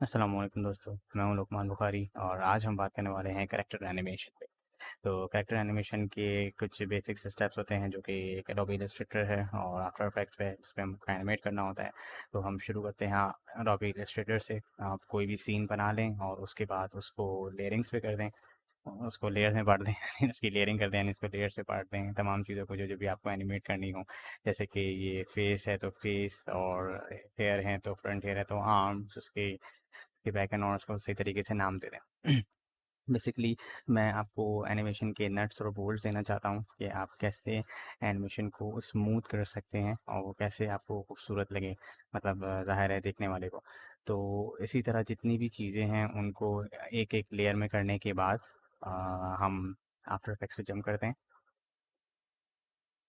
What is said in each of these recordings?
अस्सलाम वालेकुम दोस्तों, मैं हूं लुकमान बुखारी और आज हम बात करने वाले हैं कैरेक्टर एनिमेशन पे। तो कैरेक्टर एनिमेशन के कुछ बेसिक स्टेप्स होते हैं जो कि एक एडोबी इलस्ट्रेटर है और आफ्टर इफेक्ट्स है जिसपे हमको एनिमेट करना होता है। तो हम शुरू करते हैं एडोबी इलस्ट्रेटर से। आप कोई भी सीन बना लें और उसके बाद उसको लेयरिंग्स पे कर दें, उसको लेयर में बांट दें उसकी लेयरिंग कर दें यानी उसको लेयर से बांट दें तमाम चीज़ों को जो जो भी आपको एनिमेट करनी हो। जैसे कि ये फेस है तो फेस, और हेयर है तो फ्रंट हेयर है तो आर्म्स, उसके कि बैक एंड और उसको सही तरीके से नाम दे दें। बेसिकली मैं आपको एनिमेशन के नट्स और बोल्ट्स देना चाहता हूँ कि आप कैसे एनिमेशन को स्मूथ कर सकते हैं और वो कैसे आपको खूबसूरत लगे, मतलब ज़ाहिर है देखने वाले को। तो इसी तरह जितनी भी चीज़ें हैं उनको एक एक लेयर में करने के बाद हम आफ्टर इफेक्ट्स पे जंप करते हैं।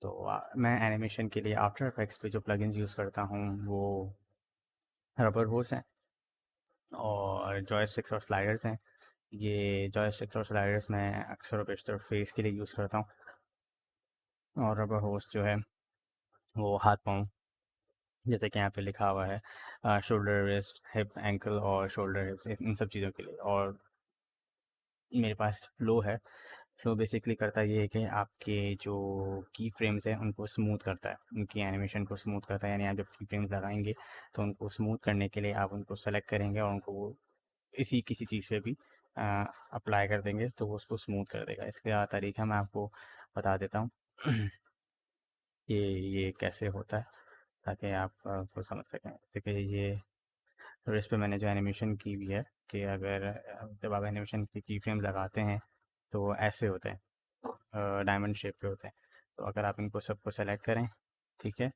तो मैं एनिमेशन के लिए आफ्टर इफेक्ट्स पे जो प्लगइन्स यूज़ करता हूँ वो रबर होस हैं और जॉयस्टिक्स और स्लाइडर्स हैं। ये जॉयस्टिक्स और स्लाइडर्स मैं अक्सर और बेशतर फेस के लिए यूज़ करता हूँ, और रबर होस्ट जो है वो हाथ पाँव, जैसे कि यहाँ पे लिखा हुआ है शोल्डर रिस्ट हिप एंकल और शोल्डर हिप्स, इन सब चीज़ों के लिए। और मेरे पास फ्लो है। फ्लो बेसिकली करता ये है कि आपके जो की फ्रेम्स हैं उनको स्मूथ करता है, उनकी एनिमेशन को स्मूथ करता है। यानी आप जब की फ्रेम्स लगाएंगे तो उनको स्मूथ करने के लिए आप उनको सेलेक्ट करेंगे और उनको इसी किसी चीज़ पे भी अप्लाई कर देंगे तो वो उसको स्मूथ कर देगा। इसका तरीका मैं आपको बता देता हूँ कि ये कैसे होता है, ताकि आप को समझ सकें। देखिए ये रिस्ट पे मैंने जो एनिमेशन की हुई है कि अगर जब आप एनिमेशन की फ्रेम लगाते हैं तो ऐसे होते हैं, डायमंड शेप के होते हैं। तो अगर आप इनको सबको सेलेक्ट करें, ठीक है,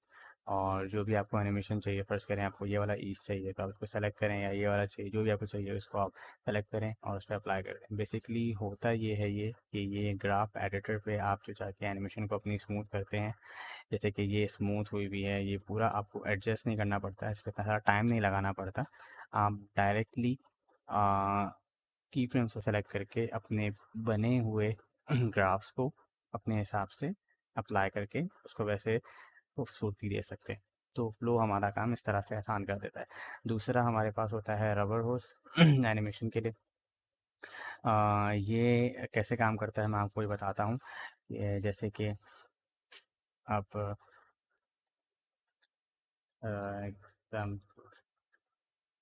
और जो भी आपको एनिमेशन चाहिए, फ़र्ज़ करें आपको ये वाला ईच चाहिए तो आप इसको सेलेक्ट करें, या ये वाला चाहिए, जो भी आपको चाहिए उसको आप सेलेक्ट करें और उस पे अप्लाई कर दें। बेसिकली होता ये है ये कि ये ग्राफ एडिटर पे आप जो चाहते हैं एनिमेशन को अपनी स्मूथ करते हैं। जैसे कि ये स्मूथ हुई भी है, ये पूरा आपको एडजस्ट नहीं करना पड़ता है, इस पे ज़्यादा टाइम नहीं लगाना पड़ता। आप डायरेक्टली की फ्रेम्स को सेलेक्ट करके अपने बने हुए ग्राफ्स को अपने हिसाब से अप्लाई करके उसको वैसे खूबसूरती दे सकते हैं। तो फ्लो हमारा काम इस तरह से आसान कर देता है। दूसरा हमारे पास होता है रबर होस एनिमेशन के लिए। ये कैसे काम करता है मैं आपको ये बताता हूँ। ये जैसे कि आप एकदम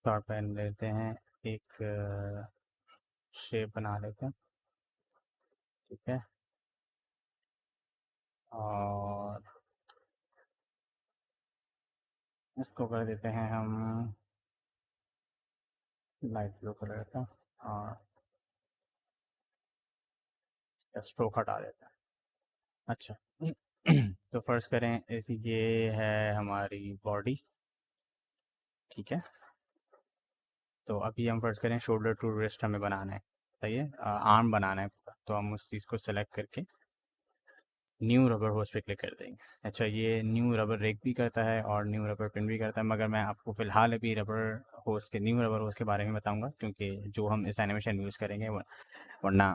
तौर पर लेते हैं, एक शेप बना लेते हैं, ठीक है, और इसको कर देते हैं हम लाइट ब्लू कलर का, और स्ट्रोक हटा देते हैं। अच्छा तो फर्ज करें ये है हमारी बॉडी, ठीक है। तो अभी हम फर्ज करें शोल्डर टू रिस्ट हमें बनाना है, सही है, आर्म बनाना है पूरा। तो हम उस चीज़ को सेलेक्ट करके न्यू रबर होस पे क्लिक कर देंगे। अच्छा, ये न्यू रबर रेक भी करता है और न्यू रबर पिन भी करता है, मगर मैं आपको फ़िलहाल अभी रबर होस के न्यू रबर होस के बारे में बताऊंगा, क्योंकि जो हम इस एनिमेशन यूज़ करेंगे वरना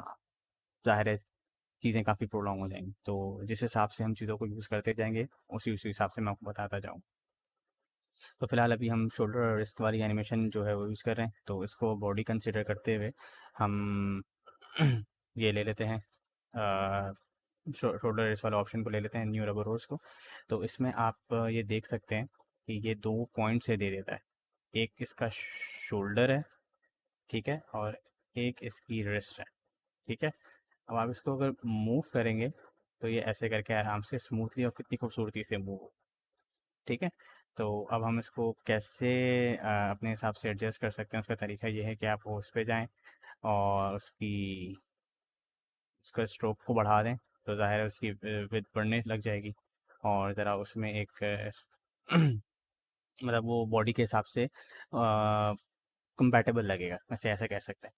ज़ाहिर है चीज़ें काफ़ी प्रोलॉन्ग हो जाएंगी। तो जिस हिसाब से हम चीज़ों को यूज़ करते जाएंगे उसी उसी हिसाब से मैं आपको बताता जाऊँ। तो फिलहाल अभी हम शोल्डर और रिस्ट वाली एनिमेशन जो है वो यूज़ कर रहे हैं, तो इसको बॉडी कंसिडर करते हुए हम ये ले लेते हैं, शोल्डर रिस्ट वाला ऑप्शन को ले लेते हैं, न्यू रबर रोज को। तो इसमें आप ये देख सकते हैं कि ये 2 पॉइंट से दे देता है। एक इसका शोल्डर है, ठीक है, और एक इसकी रिस्ट है, ठीक है। अब आप इसको अगर मूव करेंगे तो ये ऐसे करके आराम से स्मूथली और कितनी खूबसूरती से मूव, ठीक है। तो अब हम इसको कैसे अपने हिसाब से एडजस्ट कर सकते हैं, उसका तरीका ये है कि आप उस पे जाएँ और उसका स्ट्रोक को बढ़ा दें, तो ज़ाहिर है उसकी विड्थ बढ़ने लग जाएगी, और ज़रा उसमें एक मतलब वो बॉडी के हिसाब से कंपैटिबल लगेगा, वैसे ऐसा कह सकते हैं।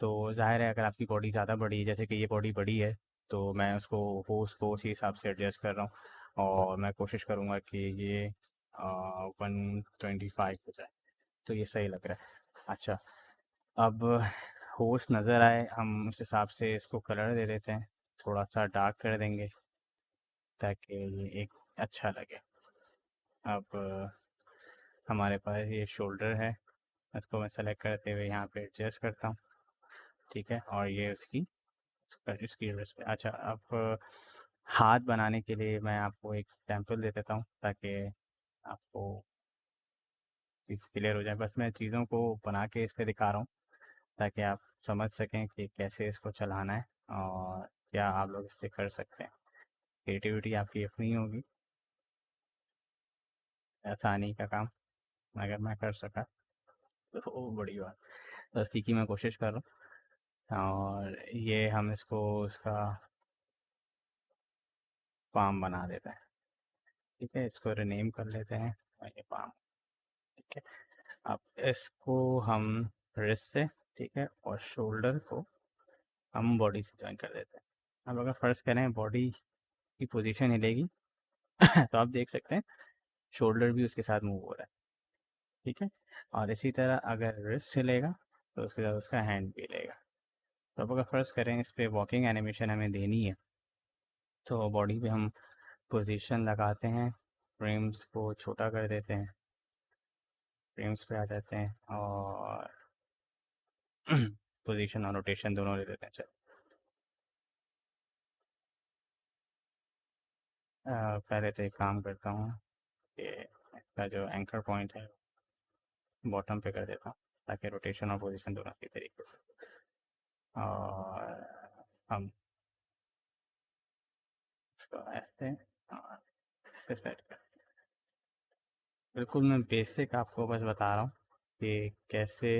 तो ज़ाहिर है अगर आपकी बॉडी ज़्यादा बड़ी है, जैसे कि ये बॉडी बड़ी है, तो मैं उसको होस्ट को उसी हिसाब से एडजस्ट कर रहा हूँ, और मैं कोशिश करूँगा कि ये 125 हो जाए, तो ये सही लग रहा है। अच्छा, अब होस्ट नज़र आए हम उस हिसाब से इसको कलर दे देते हैं, थोड़ा सा डार्क कर देंगे ताकि ये एक अच्छा लगे। अब हमारे पास ये शोल्डर है, इसको मैं सेलेक्ट करते हुए यहाँ पे एडजस्ट करता हूँ, ठीक है। और ये उसकी इसकी wrist पे। अच्छा, अब हाथ बनाने के लिए मैं आपको एक सैम्पल दे देता हूँ ताकि आपको चीज़ क्लियर हो जाए। बस मैं चीज़ों को बना के इससे दिखा रहा हूँ ताकि आप समझ सकें कि कैसे इसको चलाना है और क्या आप लोग इससे कर सकते हैं। क्रिएटिविटी आपकी अपनी होगी, आसानी का काम अगर मैं कर सका तो वो बड़ी बात। तो इसी की मैं कोशिश कर रहा हूँ। और ये हम इसको उसका पाम बना देते हैं, ठीक है। इसको रीनेम कर लेते हैं और ये पाम, ठीक है। अब इसको हम रिस्ट से, ठीक है, और शोल्डर को हम बॉडी से ज्वाइन कर देते हैं। अब अगर फर्स्ट करें बॉडी की पोजीशन हिलेगी तो आप देख सकते हैं शोल्डर भी उसके साथ मूव हो रहा है, ठीक है। और इसी तरह अगर रिस्ट हिलेगा तो उसके साथ उसका हैंड भी हिलेगा। तो अब अगर फर्स्ट करें इस पर वॉकिंग एनिमेशन हमें देनी है तो बॉडी पे हम पोजीशन लगाते हैं, फ्रेम्स को छोटा कर देते हैं, फ्रेम्स पे आ जाते हैं और पोजीशन और रोटेशन दोनों ले लेते हैं। चल पहले तो एक काम करता हूँ कि इसका जो एंकर पॉइंट है बॉटम पे कर देता हूँ ताकि रोटेशन और पोजीशन दोनों की तरीके से। और हम इसको ऐसे और इस साइड कर, बिल्कुल मैं बेसिक आपको बस बता रहा हूँ कि कैसे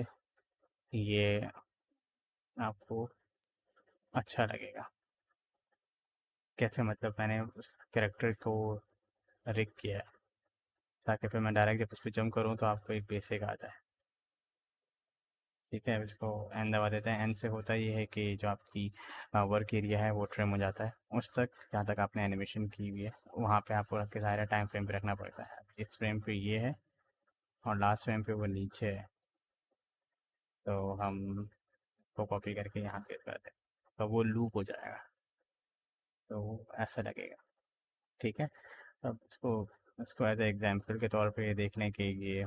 ये आपको अच्छा लगेगा, कैसे मतलब मैंने उस कैरेक्टर को रिग किया है ताकि फिर मैं डायरेक्ट जब उस पर जंप करूँ तो आपको एक बेसिक आ जाए, ठीक है। इसको एन दबा देते हैं। एन से होता ये है कि जो आपकी वर्क एरिया है वो ट्रिम हो जाता है उस तक जहाँ तक आपने एनिमेशन की हुई है, वहाँ पे आपको रख के ज़ाहिर टाइम फ्रेम पे रखना पड़ता है। इस फ्रेम पे ये है और लास्ट फ्रेम पे वो नीचे है, तो हम को कॉपी करके यहाँ पे कर दें तो वो लूप हो जाएगा, तो वो ऐसा लगेगा, ठीक है। अब इसको एज एग्जाम्पल के तौर पे देख लें कि ये,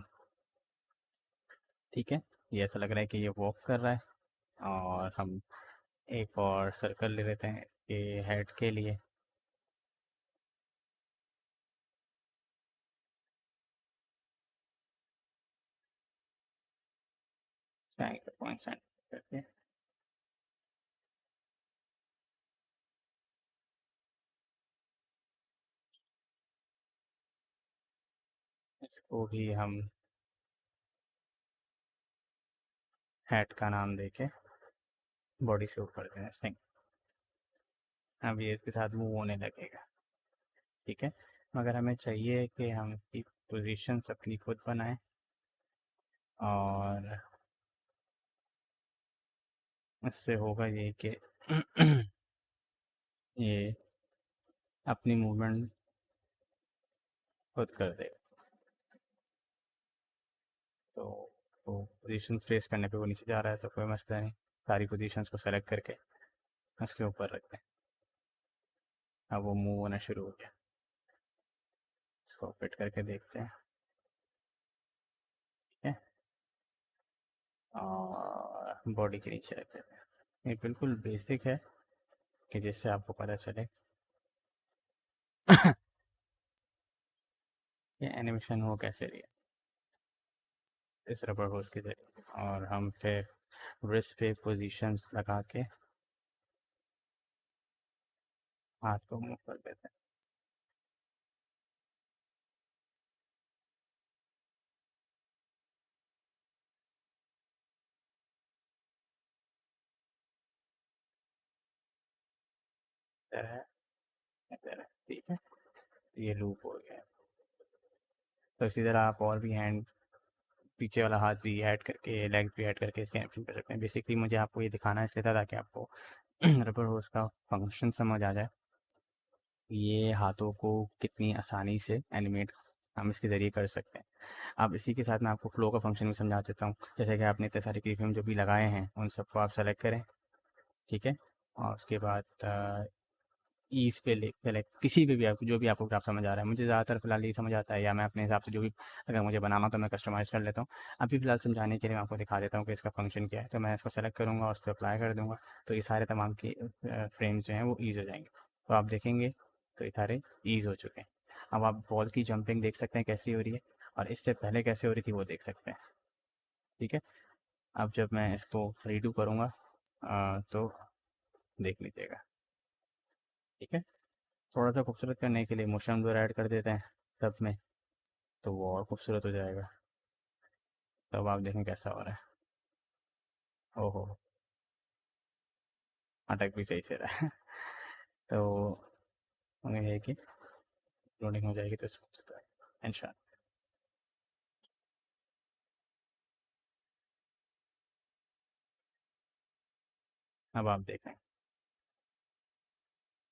ठीक है, ये ऐसा लग रहा है कि ये वॉक कर रहा है। और हम एक और सर्कल ले लेते हैं कि हेड के लिए, पॉइंट साइन करके इसको भी हम हेड का नाम देके बॉडी से ऊपर दें सिंक। अब ये इसके साथ मूव होने लगेगा, ठीक है। मगर हमें चाहिए कि हम इसकी पोजीशन अपनी खुद बनाएं और इससे होगा ये कि ये अपनी मूवमेंट खुद कर देगा। तो पोजीशन प्लेस करने पे वो नीचे जा रहा है तो कोई मसला नहीं, सारी पोजीशंस को सेलेक्ट करके उसके ऊपर रखते हैं। अब वो मूव होना शुरू हो गया, इसको फिट करके देखते हैं, ठीक है। और बॉडी के नीचे रख देते हैं। ये बिल्कुल बेसिक है कि जिससे आपको पता चले ये एनिमेशन हो कैसे रही है इस रबर होस के जरिए। और हम फिर रिस्ट पे पोजीशंस लगा के हाथ को मूव कर देते हैं। तरह तरह, ठीक है, ये लूप हो गया। तो इसी तरह आप और भी हैंड, पीछे वाला हाथ भी ऐड करके, लेग भी ऐड करके इसके एनिमेशन कर सकते हैं। बेसिकली मुझे आपको ये दिखाना चाहिए था ताकि आपको रबर होस का फंक्शन समझ आ जाए, ये हाथों को कितनी आसानी से एनिमेट हम इसके ज़रिए कर सकते हैं। अब इसी के साथ मैं आपको फ्लो का फंक्शन भी समझा देता हूँ। जैसे कि आपने इतने सारे की फिल्म जो भी लगाए हैं उन सबको आप सेलेक्ट करें, ठीक है। और उसके बाद ईज़ पे ले लाइक किसी पे भी आप जो भी आपको क्राफ्ट समझ आ रहा है। मुझे ज़्यादातर फ़िलहाल ये समझ आता है, या मैं अपने हिसाब से जो भी अगर मुझे बनाना तो मैं कस्टमाइज़ कर लेता हूँ। अभी फ़िलहाल समझाने के लिए मैं आपको दिखा देता हूँ कि इसका फ़ंक्शन क्या है। तो मैं इसको सेलेक्ट करूँगा और उस पे अप्लाई कर दूँगा, तो ये सारे तमाम के फ्रेम्स जो हैं वो ईज़ हो जाएँगे। तो आप देखेंगे तो ये सारे ईज़ हो चुके हैं। अब आप बॉल की जंपिंग देख सकते हैं कैसी हो रही है, और इससे पहले कैसे हो रही थी वो देख सकते हैं। ठीक है, अब जब मैं इसको रीडू करूँगा तो देख लीजिएगा। ठीक है, थोड़ा सा खूबसूरत करने के लिए मोशन ब्लर ऐड कर देते हैं सब में, तो वो और खूबसूरत हो जाएगा। तब आप देखें कैसा हो रहा है। ओहो, अटक भी सही से रहा है। तो उम्मीद है कि लोडिंग हो जाएगी तो इंशाल्लाह। अब आप देखें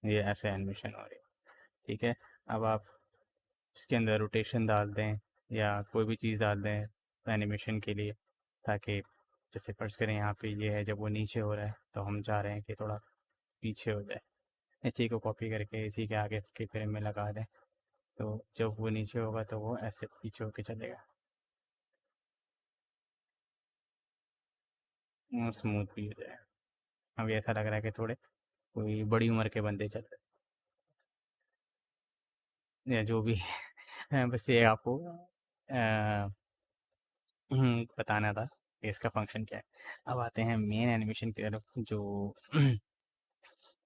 ये ऐसे एनिमेशन हो रही है। ठीक है, अब आप इसके अंदर रोटेशन डाल दें या कोई भी चीज़ डाल दें एनिमेशन के लिए, ताकि जैसे फर्ज करें यहाँ पे ये है, जब वो नीचे हो रहा है तो हम चाह रहे हैं कि थोड़ा पीछे हो जाए। इसी को कॉपी करके इसी के आगे के फ्रेम में लगा दें, तो जब वो नीचे होगा तो वो ऐसे पीछे होके चलेगा। स्मूथ भी हो जाएगा। अभी ऐसा लग रहा है कि थोड़े कोई बड़ी उम्र के बंदे चल रहे हैं या जो भी है। बस ये आपको बताना था कि इसका फंक्शन क्या है। अब आते हैं मेन एनिमेशन की तरफ, जो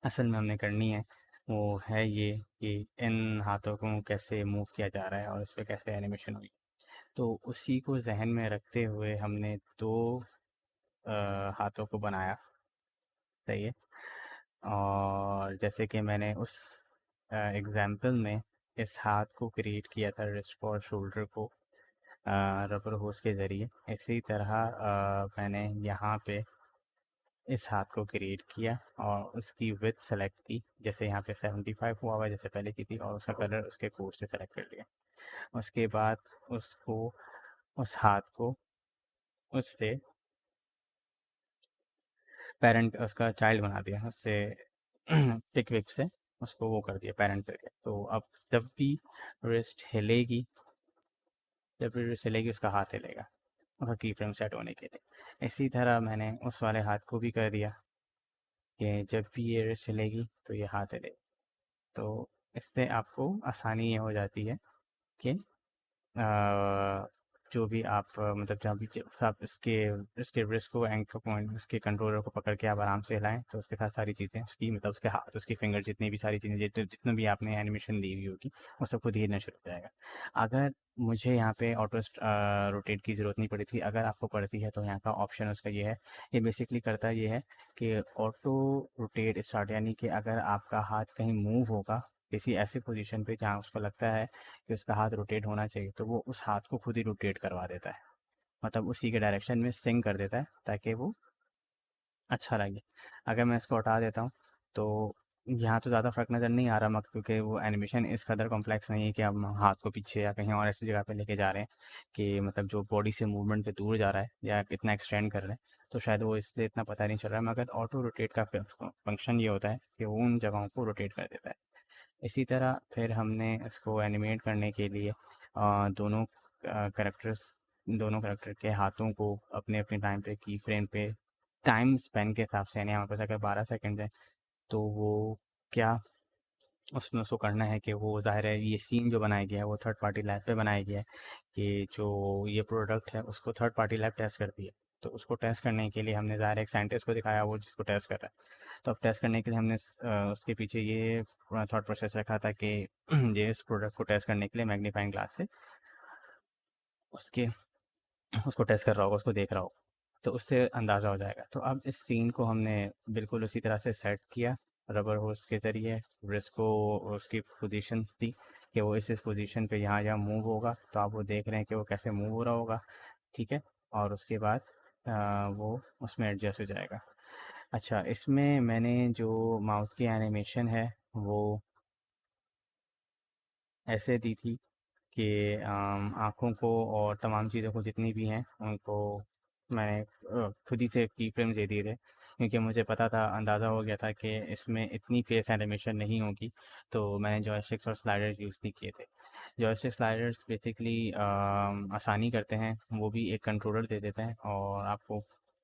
असल में हमने करनी है। वो है ये कि इन हाथों को कैसे मूव किया जा रहा है और इस पे कैसे एनिमेशन हुई। तो उसी को जहन में रखते हुए हमने दो हाथों को बनाया। सही है, और जैसे कि मैंने उस एग्जाम्पल में इस हाथ को क्रिएट किया था, रिस्ट और शोल्डर को रबर होस के ज़रिए, इसी तरह मैंने यहाँ पे इस हाथ को क्रिएट किया और उसकी विड्थ सेलेक्ट की। जैसे यहाँ पे 75 हुआ हुआ है जैसे पहले की थी, और उसका कलर उसके कोड से सेलेक्ट कर लिया। उसके बाद उसको, उस हाथ को उससे पेरेंट, उसका चाइल्ड बना दिया, उससे टिक विक से उसको वो कर दिया, पेरेंट करके। तो अब जब भी रिस्ट हिलेगी, जब भी रिस्ट हिलेगी उसका हाथ हिलेगा, उसका की फ्रेम सेट होने के लिए। इसी तरह मैंने उस वाले हाथ को भी कर दिया कि जब भी ये रिस्ट हिलेगी तो ये हाथ हिलेगा। तो इससे आपको आसानी ये हो जाती है कि जो भी आप मतलब जहाँ भी आप इसके इसके रिस्ट को, एंकर पॉइंट, उसके कंट्रोलर को पकड़ के आप आराम से हिलाएं, तो उसके साथ सारी चीज़ें उसकी, मतलब उसके हाथ, उसकी फिंगर, जितनी भी सारी चीज़ें, जितना भी आपने एनिमेशन दी हुई होगी वो सब खुद ही हिलना शुरू हो जाएगा। अगर मुझे यहाँ पे ऑटो रोटेट की ज़रूरत नहीं पड़ी थी, अगर आपको पड़ती है तो यहाँ का ऑप्शन उसका ये है। ये बेसिकली करता ये है कि ऑटो रोटेट स्टार्ट, यानी कि अगर आपका हाथ कहीं मूव होगा किसी ऐसी पोजीशन पे जहाँ उसको लगता है कि उसका हाथ रोटेट होना चाहिए, तो वो उस हाथ को खुद ही रोटेट करवा देता है, मतलब उसी के डायरेक्शन में स्विंग कर देता है ताकि वो अच्छा लगे। अगर मैं इसको हटा देता हूँ तो यहाँ तो ज़्यादा फ़र्क नज़र नहीं आ रहा, मगर क्योंकि वो एनिमेशन इस कदर कॉम्प्लेक्स नहीं है कि हम हाथ को पीछे या कहीं और ऐसी जगह पे लेके जा रहे हैं कि मतलब जो बॉडी से मूवमेंट से दूर जा रहा है या कितना एक्सटेंड कर रहे हैं, तो शायद वो इसलिए इतना पता नहीं चल रहा है। मगर ऑटो रोटेट का फंक्शन ये होता है कि वो उन जगहों को रोटेट कर देता है। इसी तरह फिर हमने इसको एनिमेट करने के लिए दोनों करेक्टर्स, दोनों करेक्टर के हाथों को अपने अपने टाइम पे, की फ्रेम पे, टाइम स्पेन के हिसाब से, यानी हमारे पास अगर 12 सेकंड है तो वो क्या उसमें उसको करना है कि वो ज़ाहिर है ये सीन जो बनाया गया है वो थर्ड पार्टी लैब पे बनाया गया है कि जो ये प्रोडक्ट है उसको थर्ड पार्टी लैब टेस्ट करती है। तो उसको टेस्ट करने के लिए हमने ज़ाहिर है एक साइंटिस्ट को दिखाया, वो जिसको टेस्ट कर रहा है। तो अब टेस्ट करने के लिए हमने उसके पीछे ये थॉट प्रोसेस रखा था कि ये इस प्रोडक्ट को टेस्ट करने के लिए मैग्नीफाइंग ग्लास से उसके उसको टेस्ट कर रहा होगा, उसको देख रहा होगा, तो उससे अंदाज़ा हो जाएगा। तो अब इस सीन को हमने बिल्कुल उसी तरह से सेट किया रबर होस के ज़रिए, रिस्ट को उसकी पोजीशन दी कि वो इस पोजीशन पे यहाँ यहाँ मूव होगा, तो आप वो देख रहे हैं कि वो कैसे मूव हो रहा होगा। ठीक है, और उसके बाद वो उसमें एडजस्ट हो जाएगा। अच्छा, इसमें मैंने जो माउथ की एनिमेशन है वो ऐसे दी थी कि आँखों को और तमाम चीज़ों को जितनी भी हैं उनको मैंने खुद ही से की फ्रेम्स दे दिए थे, क्योंकि मुझे पता था, अंदाज़ा हो गया था कि इसमें इतनी फेस एनिमेशन नहीं होगी, तो मैंने जॉयस्टिक्स और स्लाइडर्स यूज़ नहीं किए थे। जॉयस्टिक स्लाइडर्स बेसिकली आसानी करते हैं, वो भी एक कंट्रोलर दे देते हैं और आपको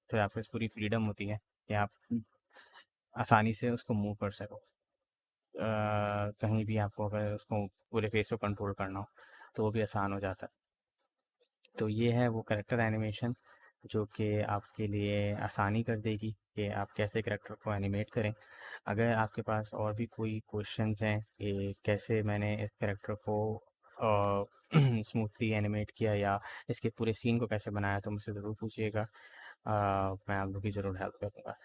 फिर आपके पास पूरी फ्रीडम होती है कि आप आसानी से उसको मूव कर सको। कहीं भी आपको अगर उसको पूरे फेस को कंट्रोल करना हो, तो वो भी आसान हो जाता है। तो ये है वो कैरेक्टर एनिमेशन जो कि आपके लिए आसानी कर देगी कि आप कैसे कैरेक्टर को एनिमेट करें। अगर आपके पास और भी कोई क्वेश्चंस हैं कि कैसे मैंने इस कैरेक्टर को स्मूथली एनिमेट किया या इसके पूरे सीन को कैसे बनाया, तो मुझसे ज़रूर पूछिएगा। मैं आप लोग की ज़रूर हेल्प करूँगा।